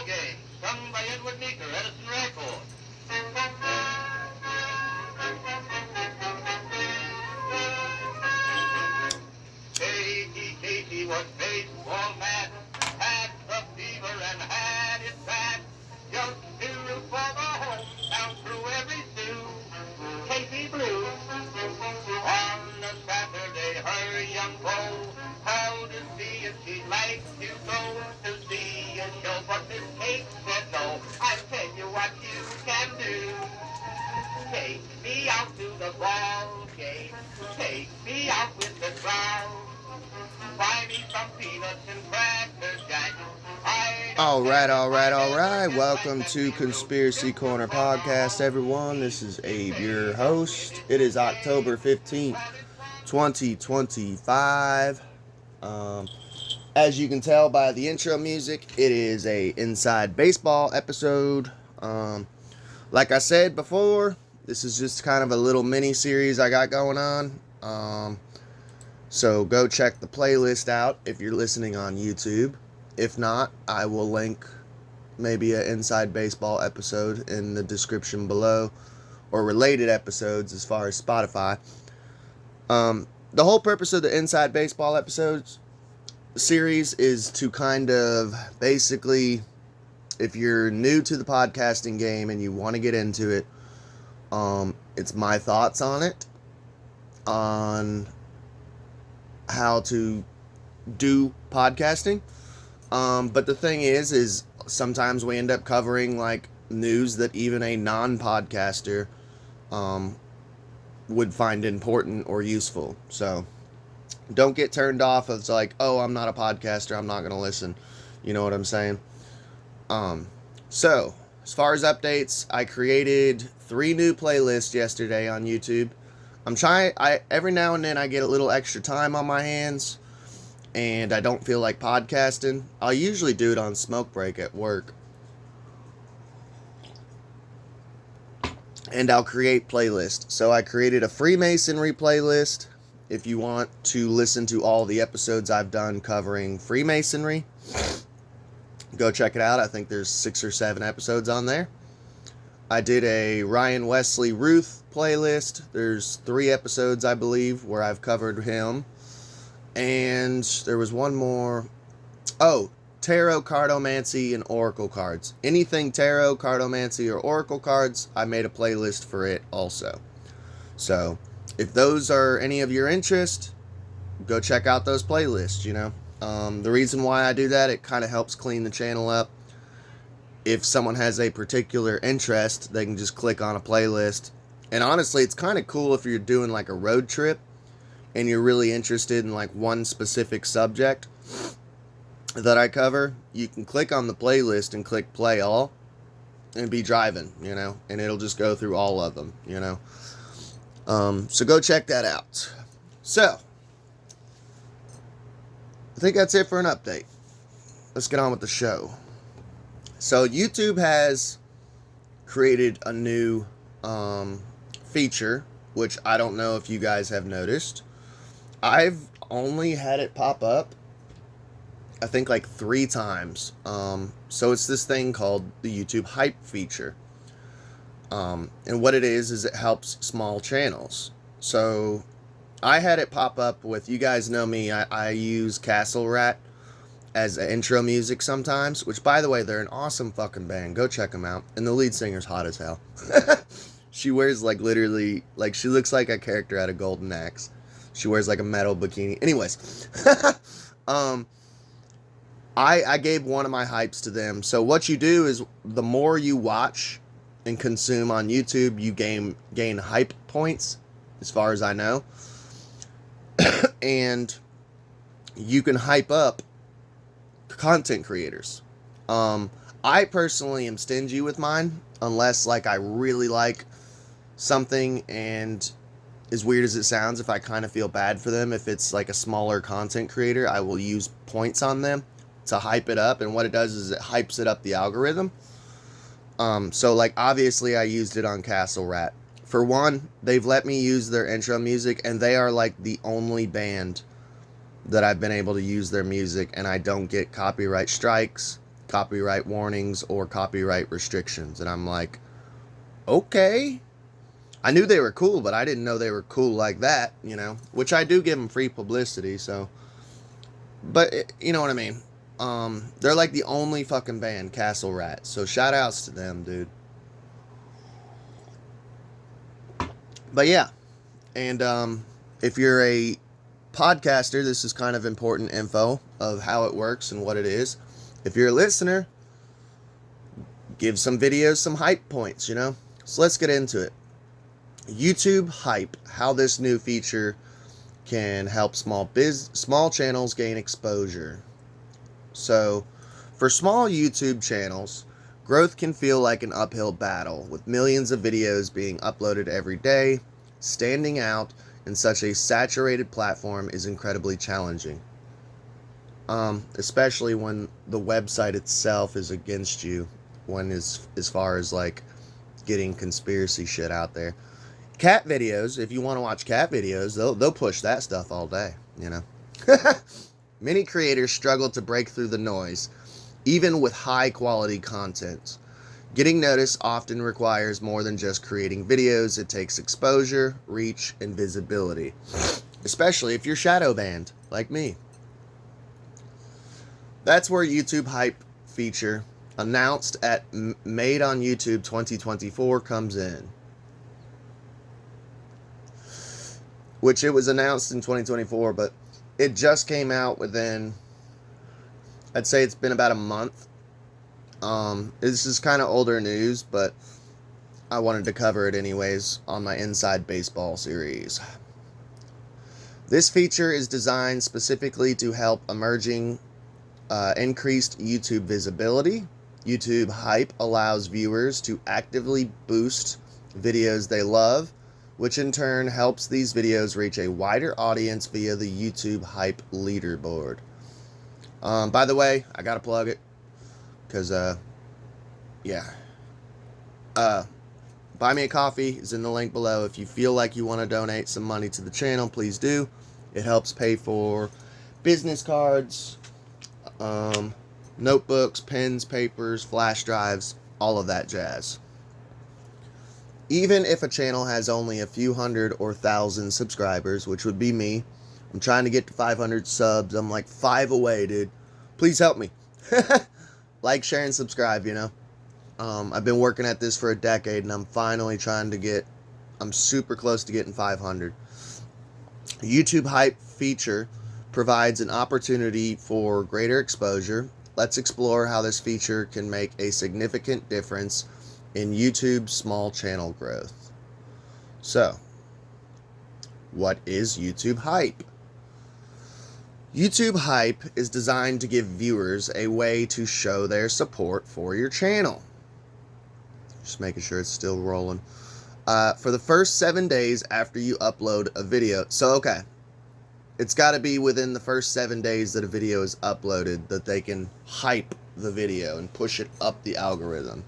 Game, sung by Edward Meeker, Edison Records. Katie was baseball mad, had the fever and had it bad. Just to root for the hometown through every stew. Katie Blue. On a Saturday, her young beau called to see if she'd like to go to see a show, but Miss Kate said no. I tell you what you can do. Take me out to the ball game. Take me out with the crowd. Buy me some peanuts and Cracker Jack. All right. Welcome to Conspiracy Corner Podcast, everyone. This is Abe, your host. It is October 15th, 2025. As you can tell by the intro music, it is a Inside Baseball episode. Like I said before, this is just kind of a little mini series I got going on. So go check the playlist out if you're listening on YouTube. If not, I will link maybe an Inside Baseball episode in the description below, or related episodes as far as Spotify. The whole purpose of the Inside Baseball episodes series is to kind of basically, if you're new to the podcasting game and you want to get into it, it's my thoughts on it, on how to do podcasting. But the thing is sometimes we end up covering like news that even a non-podcaster would find important or useful. So don't get turned off of like, oh, I'm not a podcaster, I'm not going to listen. You know what I'm saying? So as far as updates, I created 3 new playlists yesterday on YouTube. Every now and then I get a little extra time on my hands and I don't feel like podcasting. I'll usually do it on smoke break at work. And I'll create playlists. So I created a Freemasonry playlist. If you want to listen to all the episodes I've done covering Freemasonry, go check it out. I think there's 6 or 7 episodes on there. I did a Ryan Wesley Ruth playlist. There's 3 episodes, I believe, where I've covered him. And there was one more. Oh, tarot, cardomancy, and oracle cards. Anything tarot, cardomancy, or oracle cards, I made a playlist for it also. So if those are any of your interest, go check out those playlists, you know. The reason why I do that, it kind of helps clean the channel up. If someone has a particular interest, they can just click on a playlist. And honestly, it's kind of cool if you're doing like a road trip and you're really interested in like one specific subject that I cover. You can click on the playlist and click play all and be driving, you know, and it'll just go through all of them, you know. So go check that out. So I think that's it for an update. Let's get on with the show. So YouTube has created a new feature, which I don't know if you guys have noticed. I've only had it pop up, I think like 3 times. So it's this thing called the YouTube Hype feature. And what it is it helps small channels. So I had it pop up with, you guys know me, I use Castle Rat as intro music sometimes, which by the way, they're an awesome fucking band. Go check them out. And the lead singer's hot as hell. She wears like literally, like she looks like a character out of Golden Axe. She wears like a metal bikini. Anyways, I gave one of my hypes to them. So what you do is the more you watch and consume on YouTube, you gain hype points, as far as I know. And you can hype up content creators. I personally am stingy with mine, unless like I really like something, and as weird as it sounds, if I kind of feel bad for them, if it's like a smaller content creator, I will use points on them to hype it up. And what it does is it hypes it up the algorithm. So like obviously I used it on Castle Rat. For one, they've let me use their intro music, and they are like the only band that I've been able to use their music and I don't get copyright strikes. copyright warnings or copyright restrictions. And I'm like, okay. I knew they were cool, but I didn't know they were cool like that, you know, which I do give them free publicity, so, but you know what I mean. They're like the only fucking band, Castle Rat, so shout outs to them, dude. But yeah, and if you're a podcaster, this is kind of important info of how it works and what it is. If you're a listener, give some videos some hype points, you know. So let's get into it. YouTube hype, how this new feature can help small channels gain exposure. So, for small YouTube channels, growth can feel like an uphill battle, with millions of videos being uploaded every day. Standing out in such a saturated platform is incredibly challenging. Especially when the website itself is against you, as far as like getting conspiracy shit out there. Cat videos, if you want to watch cat videos, they'll push that stuff all day, you know. Many creators struggle to break through the noise, even with high quality content. Getting noticed often requires more than just creating videos. It takes exposure, reach, and visibility, especially if you're shadow banned, like me. That's where YouTube Hype feature, announced at Made on YouTube 2024, comes in. Which it was announced in 2024, but it just came out within, I'd say it's been about a month. This is kind of older news, but I wanted to cover it anyways on my Inside Baseball series. This feature is designed specifically to help emerging increased YouTube visibility. YouTube Hype allows viewers to actively boost videos they love, which in turn helps these videos reach a wider audience via the YouTube Hype leaderboard. By the way, I gotta plug it, because, Buy Me a Coffee is in the link below. If you feel like you want to donate some money to the channel, please do. It helps pay for business cards, notebooks, pens, papers, flash drives, all of that jazz. Even if a channel has only a few hundred or thousand subscribers, which would be me, I'm trying to get to 500 subs. I'm like 5 away, dude. Please help me. Like, share, and subscribe, you know. I've been working at this for a decade, and I'm finally I'm super close to getting 500. YouTube Hype feature provides an opportunity for greater exposure. Let's explore how this feature can make a significant difference in YouTube's small channel growth. So, what is YouTube Hype? YouTube Hype is designed to give viewers a way to show their support for your channel. Just making sure it's still rolling. For the first 7 days after you upload a video. So, okay. It's got to be within the first 7 days that a video is uploaded that they can hype the video and push it up the algorithm.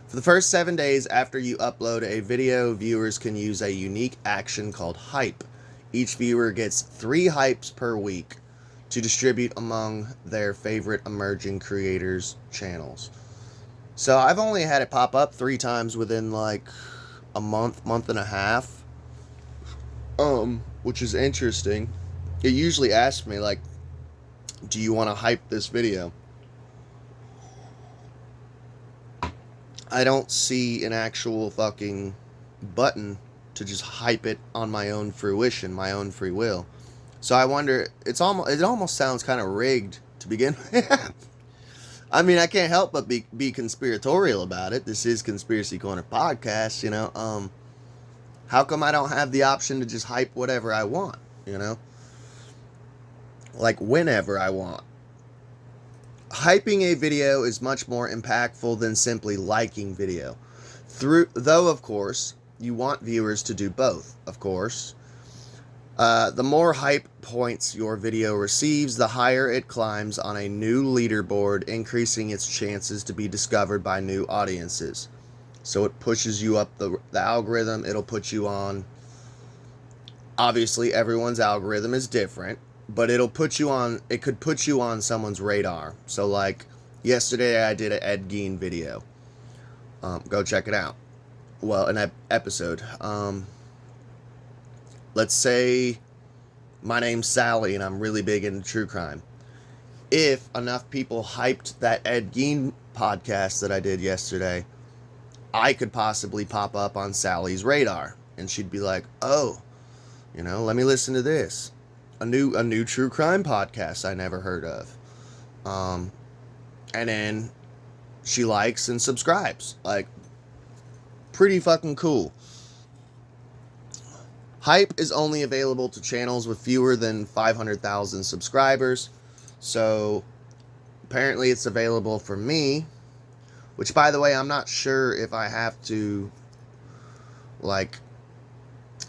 For the first 7 days after you upload a video, viewers can use a unique action called Hype. Each viewer gets 3 hypes per week to distribute among their favorite emerging creators' channels. So I've only had it pop up 3 times within like a month and a half, which is interesting. It usually asks me like, do you want to hype this video? I don't see an actual fucking button to just hype it on my own fruition, my own free will. So I wonder, it almost sounds kind of rigged to begin with. I mean, I can't help but be conspiratorial about it. This is Conspiracy Corner Podcast, you know. How come I don't have the option to just hype whatever I want, you know? Like whenever I want. Hyping a video is much more impactful than simply liking video. Though, of course, you want viewers to do both, of course. The more hype points your video receives, the higher it climbs on a new leaderboard, increasing its chances to be discovered by new audiences. So it pushes you up the algorithm. It'll put you on. Obviously, everyone's algorithm is different, but it'll put you on. It could put you on someone's radar. So, like, Yesterday I did an Ed Gein video. Go check it out. Well, an episode. Let's say my name's Sally and I'm really big into true crime. If enough people hyped that Ed Gein podcast that I did yesterday, I could possibly pop up on Sally's radar, and she'd be like, "Oh, let me listen to this, a new true crime podcast I never heard of." And then she likes and subscribes. Like, pretty fucking cool. Hype is only available to channels with fewer than 500,000 subscribers. So apparently it's available for me, which, by the way, I'm not sure if I have to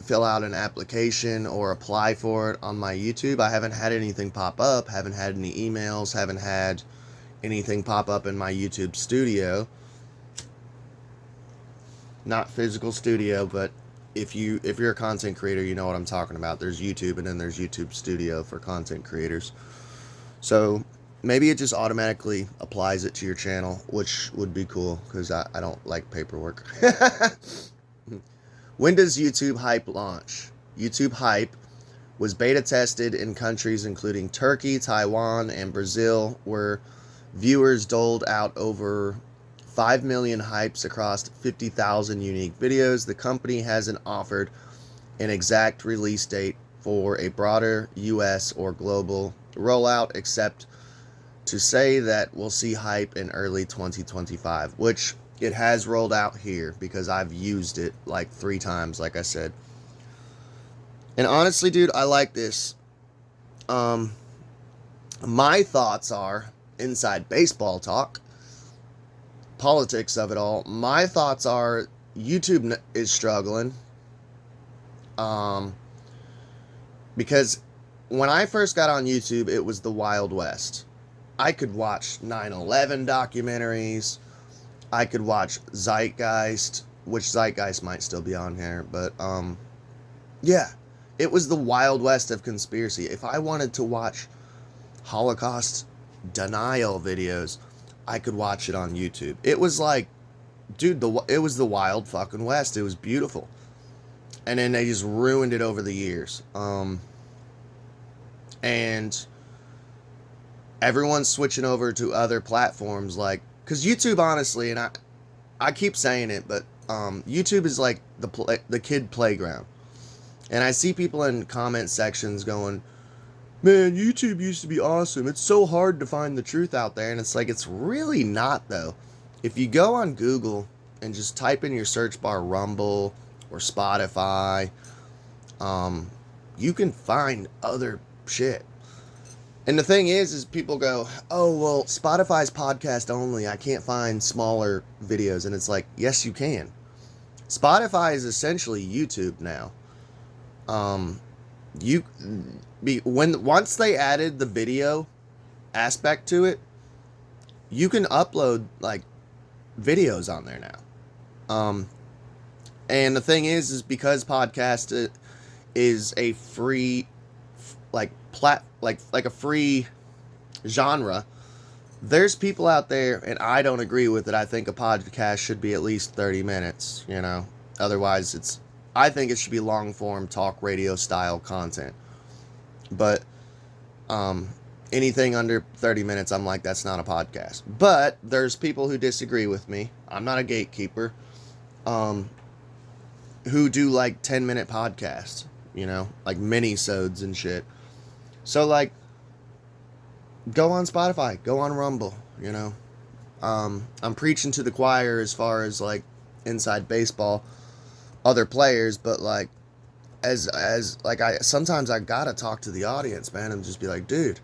fill out an application or apply for it on my YouTube. I haven't had anything pop up, haven't had any emails, haven't had anything pop up in my YouTube studio. Not physical studio, but if you're a content creator, you know what I'm talking about. There's YouTube, and then there's YouTube Studio for content creators. So maybe it just automatically applies it to your channel, which would be cool, because I don't like paperwork. When does YouTube Hype launch? YouTube Hype was beta tested in countries including Turkey, Taiwan, and Brazil, where viewers doled out over 5 million hypes across 50,000 unique videos. The company hasn't offered an exact release date for a broader US or global rollout, except to say that we'll see hype in early 2025, which it has rolled out here because I've used it like 3 times, like I said. And honestly, dude, I like this. My thoughts are, inside baseball talk, politics of it all, my thoughts are YouTube is struggling. Because when I first got on YouTube, it was the Wild West. I could watch 9/11 documentaries. I could watch Zeitgeist, which Zeitgeist might still be on here, but yeah, it was the Wild West of conspiracy. If I wanted to watch Holocaust denial videos, I could watch it on YouTube. It was like, dude, it was the Wild fucking West. It was beautiful. And then they just ruined it over the years. And everyone's switching over to other platforms, like, because YouTube, honestly, and I keep saying it, but YouTube is like the kid playground. And I see people in comment sections going, "Man, YouTube used to be awesome. It's so hard to find the truth out there." And it's like, it's really not, though. If you go on Google and just type in your search bar Rumble or Spotify, you can find other shit. And the thing is people go, "Oh, well, Spotify's podcast only. I can't find smaller videos." And it's like, yes, you can. Spotify is essentially YouTube now. Once they added the video aspect to it, you can upload like videos on there now. And the thing is because podcast is a free like a free genre, there's people out there, and I don't agree with it. I think a podcast should be at least 30 minutes, Otherwise I think it should be long form talk radio style content. But anything under 30 minutes, I'm like, that's not a podcast. But there's people who disagree with me. I'm not a gatekeeper. Who do like 10-minute podcasts, like mini-sodes and shit. So like, go on Spotify, go on Rumble, I'm preaching to the choir as far as like inside baseball, other players, but like as like sometimes I gotta talk to the audience, man, and just be like, dude,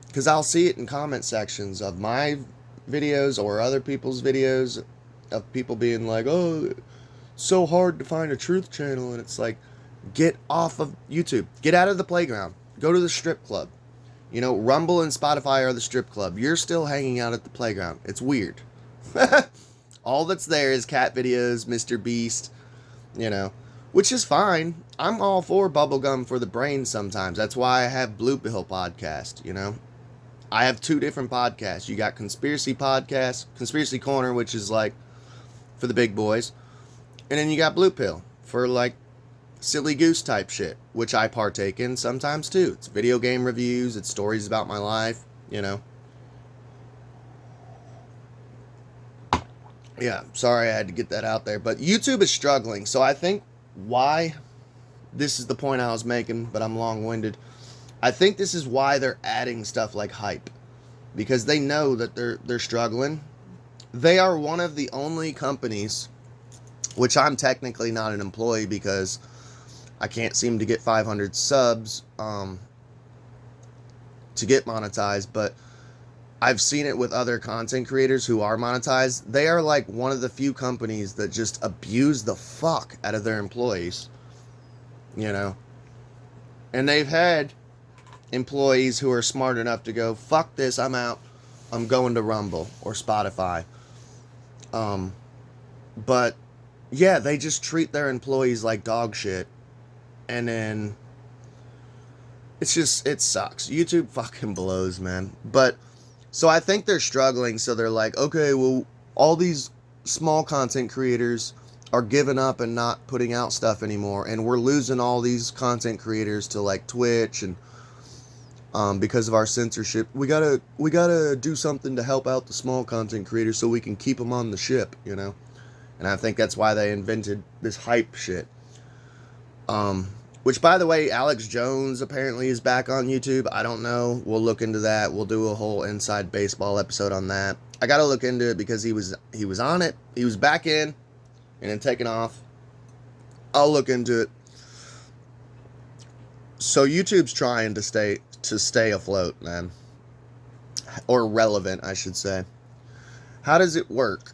because I'll see it in comment sections of my videos or other people's videos of people being like, "Oh, it's so hard to find a truth channel," and it's like, get off of YouTube, get out of the playground, go to the strip club. Rumble and Spotify are the strip club. You're still hanging out at the playground. It's weird. All that's there is cat videos, Mr. Beast, which is fine. I'm all for bubblegum for the brain sometimes. That's why I have Blue Pill podcast, I have 2 different podcasts. You got Conspiracy Podcast, Conspiracy Corner, which is like for the big boys. And then you got Blue Pill for like silly goose type shit, which I partake in sometimes too. It's video game reviews, it's stories about my life, you know. Yeah, sorry I had to get that out there. But YouTube is struggling. So I think why, this is the point I was making, but I'm long-winded. I think this is why they're adding stuff like hype. Because they know that they're struggling. They are one of the only companies, which I'm technically not an employee because I can't seem to get 500 subs to get monetized, but I've seen it with other content creators who are monetized. They are like one of the few companies that just abuse the fuck out of their employees, you know. And they've had employees who are smart enough to go, fuck this, I'm out. I'm going to Rumble or Spotify. But yeah, they just treat their employees like dog shit. And then it's just, it sucks. YouTube fucking blows, man. But so I think they're struggling. So they're like, okay, well, all these small content creators are giving up and not putting out stuff anymore. And we're losing all these content creators to like Twitch and because of our censorship. We gotta do something to help out the small content creators so we can keep them on the ship, you know. And I think that's why they invented this hype shit. Which, by the way, Alex Jones apparently is back on YouTube. I don't know. We'll look into that. We'll do a whole inside baseball episode on that. I gotta look into it because he was on it. He was back in and then taken off. I'll look into it. So YouTube's trying to stay afloat, man. Or relevant, I should say. How does it work?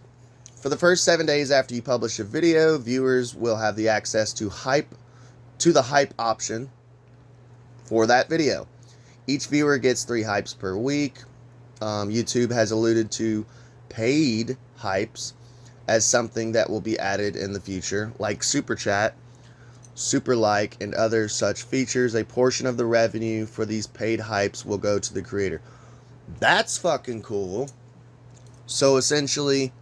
For the first 7 days after you publish a video, viewers will have the access to the hype option for that video. Each viewer gets 3 hypes per week. YouTube has alluded to paid hypes as something that will be added in the future, like Super Chat, Super Like, and other such features. A portion of the revenue for these paid hypes will go to the creator. That's fucking cool. So essentially,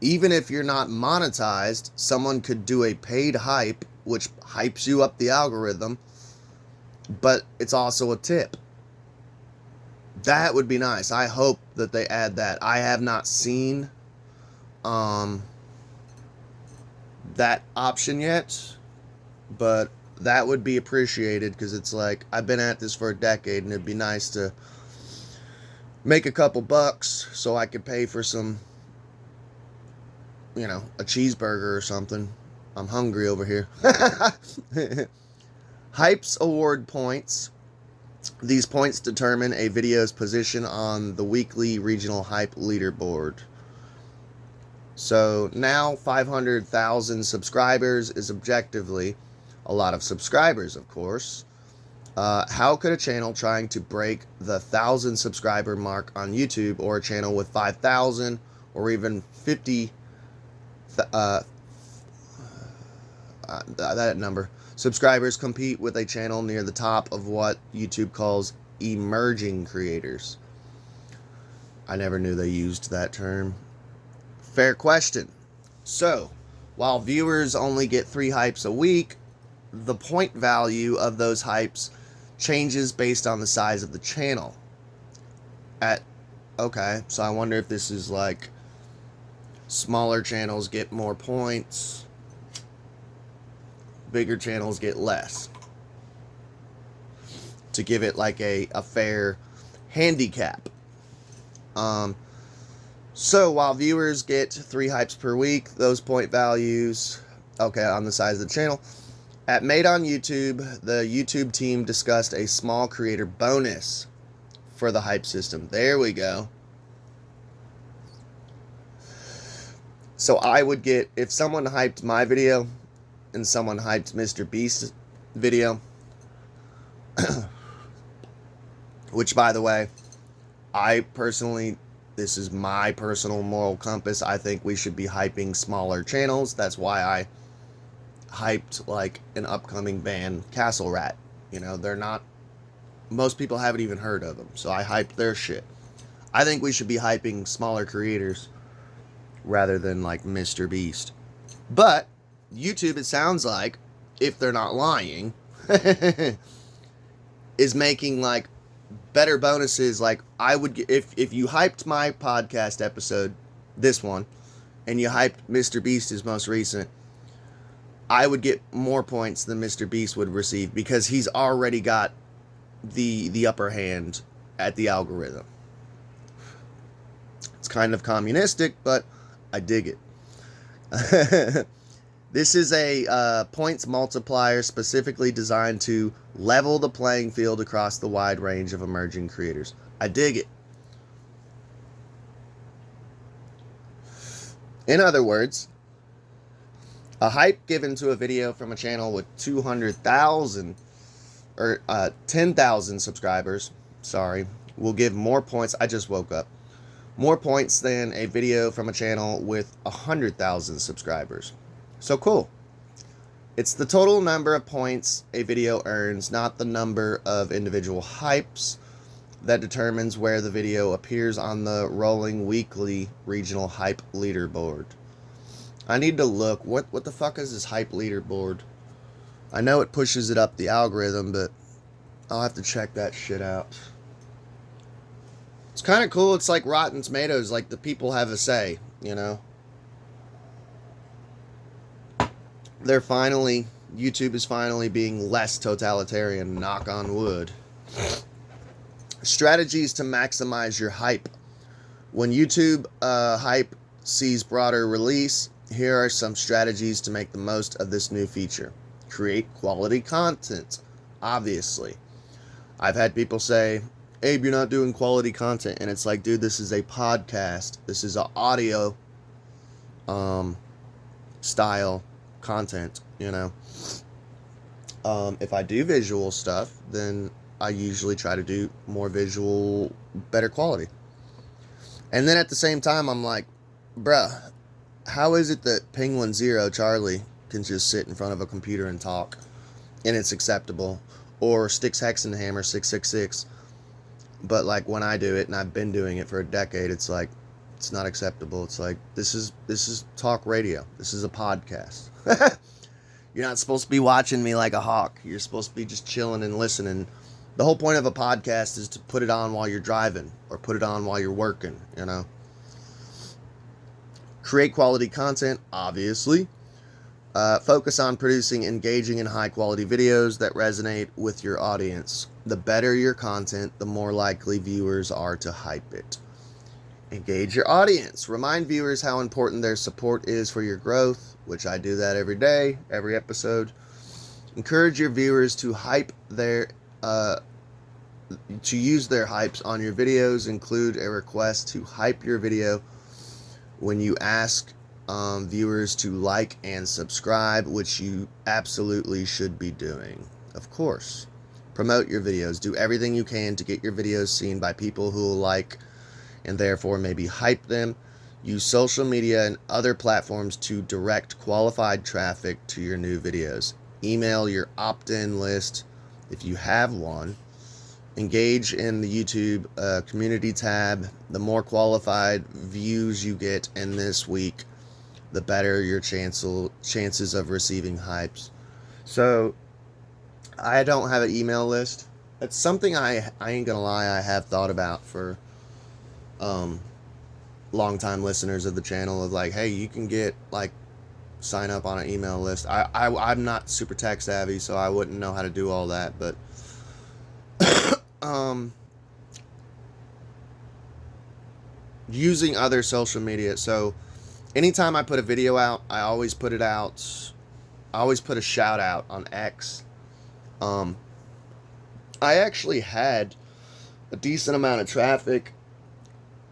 even if you're not monetized, someone could do a paid hype, which hypes you up the algorithm, but it's also a tip. That would be nice. I hope that they add that. I have not seen that option yet, but that would be appreciated because it's like, I've been at this for a decade and it'd be nice to make a couple bucks so I could pay for some, you know, a cheeseburger or something. I'm hungry over here. Hypes award points. These points determine a video's position on the weekly regional hype leaderboard. So now 500,000 subscribers is objectively a lot of subscribers, of course. How could a channel trying to break the 1,000 subscriber mark on YouTube, or a channel with 5,000 or even 50 that number subscribers compete with a channel near the top of what YouTube calls emerging creators? I never knew they used that term. Fair question. So, while viewers only get 3 hypes a week, the point value of those hypes changes based on the size of the channel. Okay, so I wonder if this is like smaller channels get more points, bigger channels get less, to give it like a fair handicap. So while viewers get 3 hypes per week, those point values, okay, on the size of the channel. At Made on YouTube, the YouTube team discussed a small creator bonus for the hype system. There we go. So I would get, if someone hyped my video and someone hyped Mr. Beast's video, which, by the way, I personally, this is my personal moral compass, I think we should be hyping smaller channels. That's why I hyped like an upcoming band, Castle Rat. You know, they're not most people haven't even heard of them. So I hyped their shit. I think we should be hyping smaller creators rather than like Mr. Beast. But YouTube, it sounds like, if they're not lying, is making like better bonuses. Like I would get, if you hyped my podcast episode, this one, and you hyped Mr. Beast's most recent, I would get more points than Mr. Beast would receive because he's already got the upper hand at the algorithm. It's kind of communistic, but I dig it. This is a points multiplier specifically designed to level the playing field across the wide range of emerging creators. I dig it. In other words, a hype given to a video from a channel with 200,000 or 10,000 subscribers, will give more points. I just woke up. More points than a video from a channel with 100,000 subscribers. So cool. It's the total number of points a video earns, not the number of individual hypes, that determines where the video appears on the rolling weekly regional hype leaderboard. I need to look. What the fuck is this hype leaderboard? I know it pushes it up the algorithm, but I'll have to check that shit out. It's kind of cool. It's like Rotten Tomatoes. Like, the people have a say, you know? YouTube is finally being less totalitarian, knock on wood. Strategies to maximize your hype. When YouTube hype sees broader release, here are some strategies to make the most of this new feature. Create quality content, obviously. I've had people say, Abe, you're not doing quality content. And it's like, dude, this is a podcast. This is an audio style content, you know. If I do visual stuff, then I usually try to do more visual, better quality. And then at the same time, I'm like, bruh, how is it that Penguin Zero Charlie can just sit in front of a computer and talk and it's acceptable? Or Styx Hexenhammer 666. But like when I do it, and I've been doing it for a decade, it's like, it's not acceptable. It's like, this is talk radio. This is a podcast. You're not supposed to be watching me like a hawk. You're supposed to be just chilling and listening. The whole point of a podcast is to put it on while you're driving or put it on while you're working, you know. Create quality content, obviously. Focus on producing engaging and high-quality videos that resonate with your audience. The better your content, the more likely viewers are to hype it. Engage your audience. Remind viewers how important their support is for your growth, which I do that every day, every episode. Encourage your viewers to hype to use their hypes on your videos. Include a request to hype your video when you ask viewers to like and subscribe, which you absolutely should be doing, of course. Promote your videos. Do everything you can to get your videos seen by people who will like and therefore maybe hype them. Use social media and other platforms to direct qualified traffic to your new videos. Email your opt-in list if you have one. Engage in the YouTube community tab. The more qualified views you get in this week, the better your chances of receiving hypes. So, I don't have an email list. It's something I ain't gonna lie, I have thought about for long-time listeners of the channel, of like, hey, you can get, like, sign up on an email list. I'm not super tech savvy, so I wouldn't know how to do all that, but using other social media. So anytime I put a video out, I always put a shout out on X. I actually had a decent amount of traffic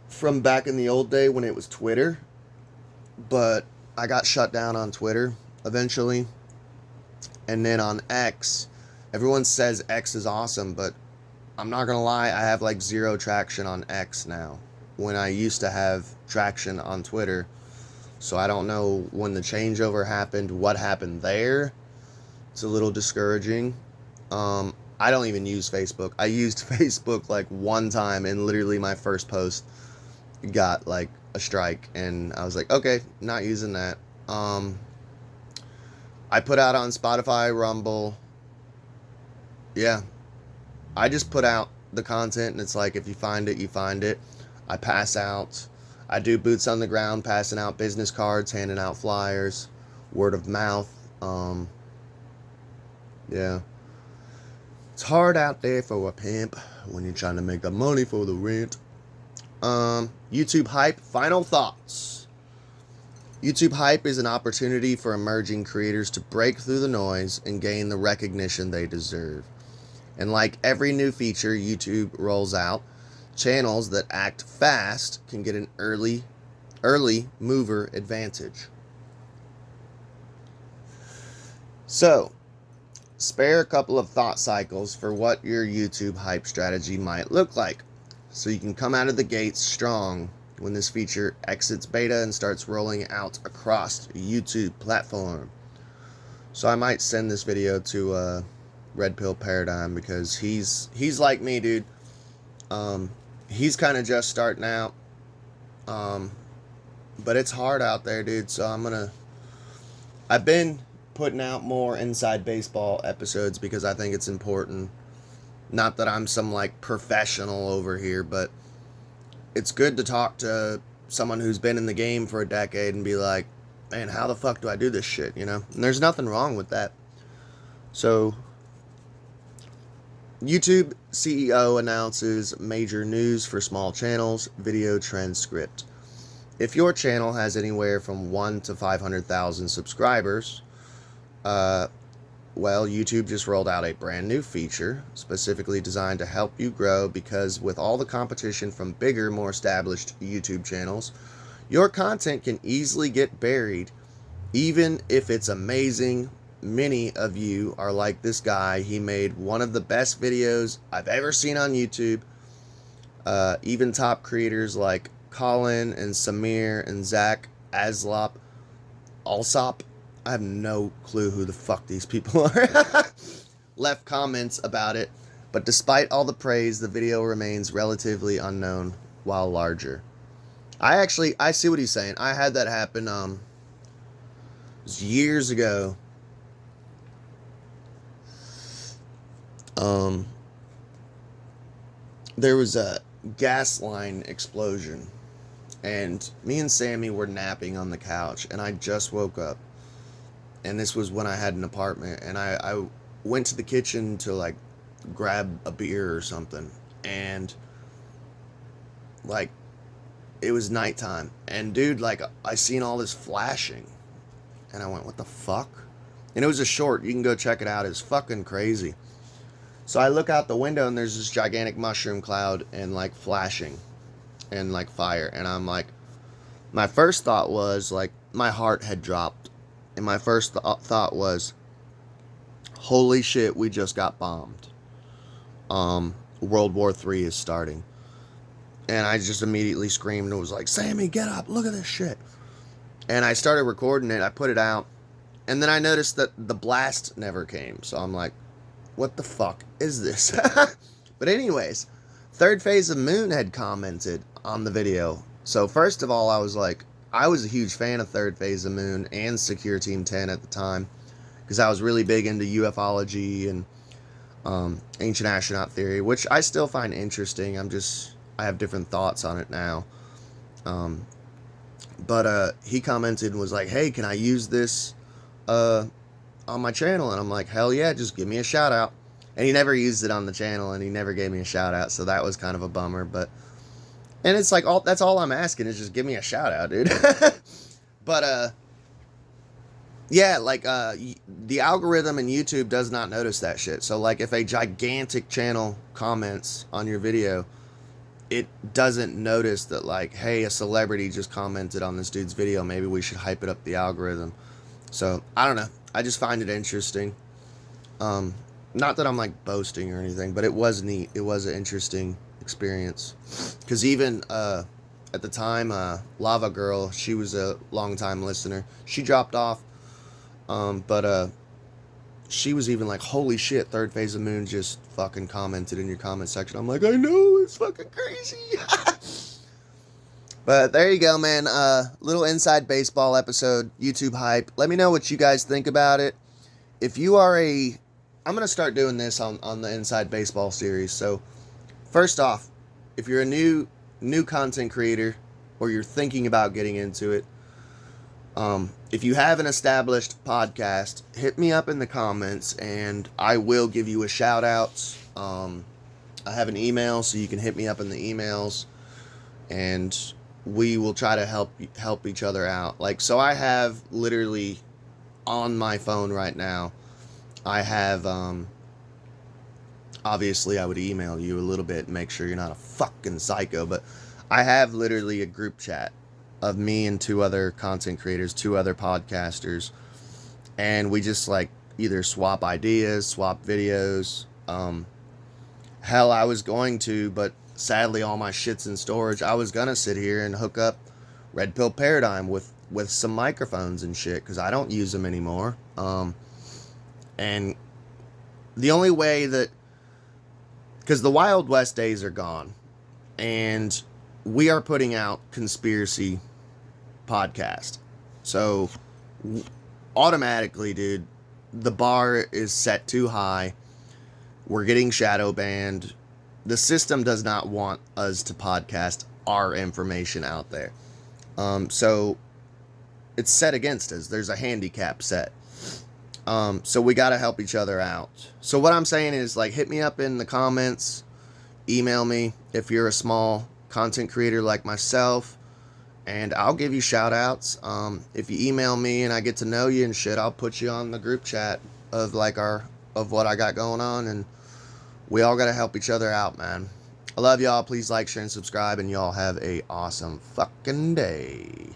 from back in the old day when it was Twitter, but I got shut down on Twitter eventually. And then on X, everyone says X is awesome, but I'm not gonna lie, I have like zero traction on X now, when I used to have traction on Twitter. So I don't know when the changeover happened, what happened there. It's a little discouraging. I don't even use Facebook. I used Facebook like one time, and literally my first post got like a strike, and I was like, okay, not using that. I put out on Spotify, Rumble. Yeah, I just put out the content, and it's like, if you find it, you find it. I pass out. I do boots on the ground, passing out business cards, handing out flyers, word of mouth. Yeah. It's hard out there for a pimp when you're trying to make the money for the rent. YouTube hype, final thoughts. YouTube hype is an opportunity for emerging creators to break through the noise and gain the recognition they deserve. And like every new feature YouTube rolls out, channels that act fast can get an early mover advantage. So, spare a couple of thought cycles for what your YouTube hype strategy might look like, so you can come out of the gates strong when this feature exits beta and starts rolling out across YouTube platform. So I might send this video to Red Pill Paradigm, because he's like me, dude. He's kind of just starting out, but it's hard out there, dude. So I've been putting out more inside baseball episodes because I think it's important. Not that I'm some like professional over here, but it's good to talk to someone who's been in the game for a decade and be like, man, how the fuck do I do this shit, you know? And there's nothing wrong with that. So, YouTube CEO announces major news for small channels, video transcript. If your channel has anywhere from 1 to 500,000 subscribers, well, YouTube just rolled out a brand new feature specifically designed to help you grow, because with all the competition from bigger, more established YouTube channels, your content can easily get buried, even if it's amazing. Many of you are like this guy. He made one of the best videos I've ever seen on YouTube. Even top creators like Colin and Samir and Zach Alsop, I have no clue who the fuck these people are, left comments about it. But despite all the praise, the video remains relatively unknown while larger. I see what he's saying. I had that happen it was years ago. There was a gas line explosion, and me and Sammy were napping on the couch, and I just woke up. And this was when I had an apartment, and I went to the kitchen to like grab a beer or something, and like it was nighttime, and dude, like I seen all this flashing, and I went, what the fuck? And it was a short, you can go check it out, it's fucking crazy. So I look out the window, and there's this gigantic mushroom cloud and like flashing and like fire, and I'm like, my first thought was like, my heart had dropped. And my first thought was, holy shit, we just got bombed. World War III is starting. And I just immediately screamed and was like, Sammy, get up, look at this shit. And I started recording it, I put it out. And then I noticed that the blast never came. So I'm like, what the fuck is this? But anyways, Third Phase of Moon had commented on the video. So first of all, I was like, I was a huge fan of Third Phase of Moon and Secure Team 10 at the time, because I was really big into ufology and ancient astronaut theory, which I still find interesting. I have different thoughts on it now. But he commented and was like, hey, can I use this on my channel? And I'm like, hell yeah, just give me a shout out. And he never used it on the channel, and he never gave me a shout out, so that was kind of a bummer. And it's like, that's all I'm asking is just give me a shout out, dude. But, yeah, like, the algorithm in YouTube does not notice that shit. So, like, if a gigantic channel comments on your video, it doesn't notice that, like, hey, a celebrity just commented on this dude's video. Maybe we should hype it up the algorithm. So, I don't know. I just find it interesting. Not that I'm, like, boasting or anything, but it was neat. It was an interesting experience, because even at the time, Lava Girl, she was a long time listener, she dropped off, but she was even like, holy shit, Third Phase of Moon just fucking commented in your comment section. I'm like, I know, it's fucking crazy. But there you go, man. Little inside baseball episode, YouTube hype. Let me know what you guys think about it. If you are I'm going to start doing this on the Inside Baseball series. So, first off, if you're a new content creator or you're thinking about getting into it, if you have an established podcast, hit me up in the comments and I will give you a shout out. I have an email, so you can hit me up in the emails and we will try to help each other out. Like, so I have literally on my phone right now, I have, obviously I would email you a little bit and make sure you're not a fucking psycho, but I have literally a group chat of me and 2 other content creators, 2 other podcasters, and we just like either swap ideas, swap videos. Hell, I was going to, but sadly all my shit's in storage. I was gonna sit here and hook up Red Pill Paradigm with some microphones and shit, because I don't use them anymore. And the only way that, because the Wild West days are gone, and we are putting out conspiracy podcast. So automatically, dude, the bar is set too high. We're getting shadow banned. The system does not want us to podcast our information out there. So it's set against us. There's a handicap set. So we got to help each other out. So what I'm saying is, like, hit me up in the comments, email me if you're a small content creator like myself, and I'll give you shout outs. If you email me and I get to know you and shit, I'll put you on the group chat of like of what I got going on, and we all got to help each other out, man. I love y'all. Please like, share, and subscribe, and y'all have a awesome fucking day.